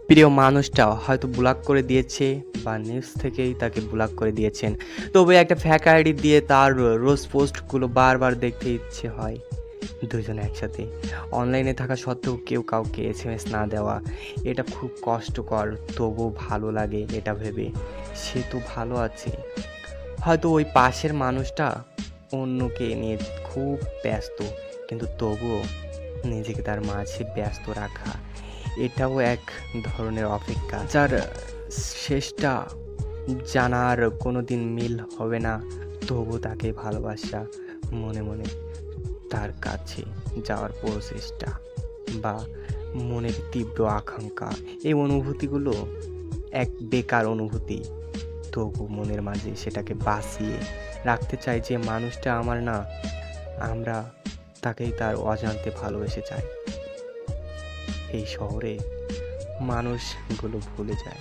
প্রিয় মানুষটা হয়তো ব্লক করে দিয়েছে বা নিউজ থেকেই তাকে ব্লক করে দিয়েছেন। তবে একটা ফেক আইডি দিয়ে তার রোজ পোস্টগুলো বারবার দেখতে ইচ্ছে হয়। দুজন একসাথে অনলাইনে থাকা সত্ত্বেও কেউ কাউকে এসএমএস না দেওয়া, এটা খুব কষ্টকর। তবুও ভালো লাগে এটা ভেবে, সে তো ভালো আছে। হয়তো ওই পাশের মানুষটা অন্যকে নিয়ে খুব ব্যস্ত, কিন্তু তবুও নিজেকে তার মাঝে ব্যস্ত রাখা, এটাও এক ধরনের অপেক্ষা, যার শেষটা জানার কোনোদিন মিল হবে না। তবু তাকে ভালোবাসা, মনে মনে তার কাছে যাওয়ার প্রচেষ্টা বা মনের তীব্র আকাঙ্ক্ষা, এই অনুভূতিগুলো এক বেকার অনুভূতি। তবু মনের মাঝে সেটাকে বাঁচিয়ে রাখতে চাই যে মানুষটা আমার না, আমরা তাকেই তার অজান্তে ভালোবেসে চাই। এই শহরে মানুষগুলো ভুলে যায়।